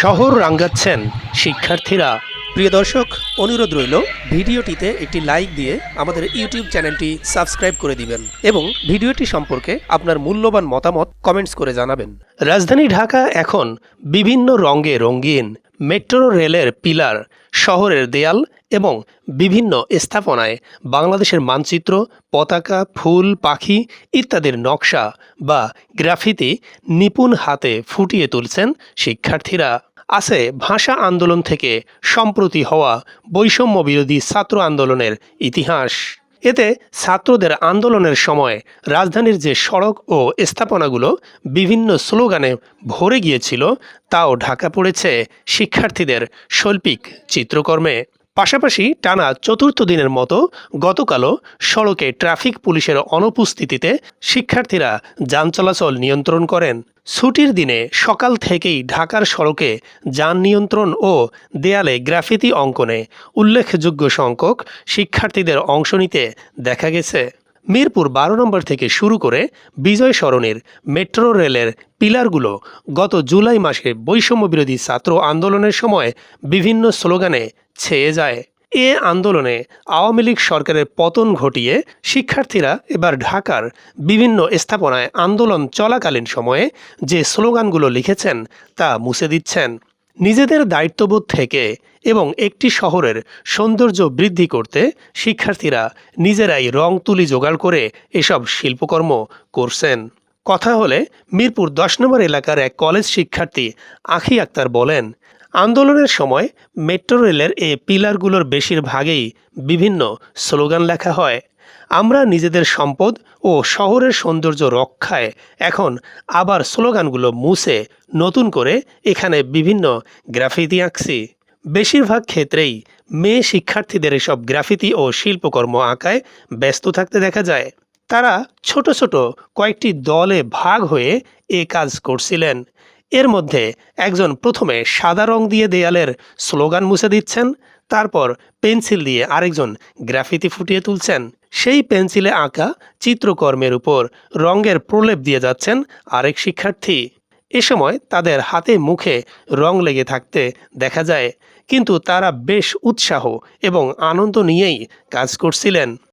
শহর রাঙাচ্ছেন শিক্ষার্থীরা। প্রিয় দর্শক, অনুরোধ রইল ভিডিওটিতে একটি লাইক দিয়ে আমাদের ইউটিউব চ্যানেলটি সাবস্ক্রাইব করে দিবেন এবং ভিডিওটি সম্পর্কে আপনার মূল্যবান মতামত কমেন্টস করে জানাবেন। রাজধানী ঢাকা এখন বিভিন্ন রঙে রঙিন। মেট্রো রেলের পিলার, শহরের দেয়াল এবং বিভিন্ন স্থাপনায় বাংলাদেশের মানচিত্র, পতাকা, ফুল, পাখি ইত্যাদির নকশা বা গ্রাফিতি নিপুণ হাতে ফুটিয়ে তুলছেন শিক্ষার্থীরা। আছে ভাষা আন্দোলন থেকে সম্প্রতি হওয়া বৈষম্য বিরোধী ছাত্র আন্দোলনের ইতিহাস। এতে ছাত্রদের আন্দোলনের সময় রাজধানীর যে সড়ক ও স্থাপনাগুলো বিভিন্ন স্লোগানে ভরে গিয়েছিল, তাও ঢাকা পড়েছে শিক্ষার্থীদের শৈল্পিক চিত্রকর্মে। পাশাপাশি টানা চতুর্থ দিনের মতো গতকালও সড়কে ট্রাফিক পুলিশের অনুপস্থিতিতে শিক্ষার্থীরা যান চলাচল নিয়ন্ত্রণ করেন। ছুটির দিনে সকাল থেকেই ঢাকার সড়কে যান নিয়ন্ত্রণ ও দেয়ালে গ্রাফিতি অঙ্কনে উল্লেখযোগ্য সংখ্যক শিক্ষার্থীদের অংশ নিতে দেখা গেছে। মিরপুর ১২ নম্বর থেকে শুরু করে বিজয় সরণির মেট্রো রেলের পিলারগুলো গত জুলাই মাসে বৈষম্য বিরোধী ছাত্র আন্দোলনের সময় বিভিন্ন স্লোগানে ছেয়ে যায়। এ আন্দোলনে আওয়ামী লীগ সরকারের পতন ঘটিয়ে শিক্ষার্থীরা এবার ঢাকার বিভিন্ন স্থাপনায় আন্দোলন চলাকালীন সময়ে যে স্লোগানগুলো লিখেছেন তা মুছে দিচ্ছেন। নিজেদের দায়িত্ববোধ থেকে এবং একটি শহরের সৌন্দর্য বৃদ্ধি করতে শিক্ষার্থীরা নিজেরাই রং তুলি জোগাড় করে এসব শিল্পকর্ম করছেন। কথা হলে মিরপুর ১০ নম্বর এলাকার এক কলেজ শিক্ষার্থী আখি আক্তার বলেন, আন্দোলনের সময় মেট্রো রেলের এই পিলারগুলোর বেশিরভাগেই বিভিন্ন স্লোগান লেখা হয়। আমরা নিজেদের সম্পদ ও শহরের সৌন্দর্য রক্ষায় এখন আবার স্লোগানগুলো মুছে নতুন করে এখানে বিভিন্ন গ্রাফিতি আঁকছি। বেশিরভাগ ক্ষেত্রেই মেয়ে শিক্ষার্থীদের এসব গ্রাফিতি ও শিল্পকর্ম আঁকায় ব্যস্ত থাকতে দেখা যায়। তারা ছোট ছোট কয়েকটি দলে ভাগ হয়ে এ কাজ করছিলেন। এর মধ্যে একজন প্রথমে সাদা রং দিয়ে দেয়ালের স্লোগান মুছে দিচ্ছেন, তারপর পেন্সিল দিয়ে আরেকজন গ্রাফিতি ফুটিয়ে তুলছেন। সেই পেন্সিলে আঁকা চিত্রকর্মের উপর রঙের প্রলেপ দিয়ে যাচ্ছেন আরেক শিক্ষার্থী। এ সময় তাদের হাতে মুখে রং লেগে থাকতে দেখা যায়, কিন্তু তারা বেশ উৎসাহ এবং আনন্দ নিয়েই কাজ করছিলেন।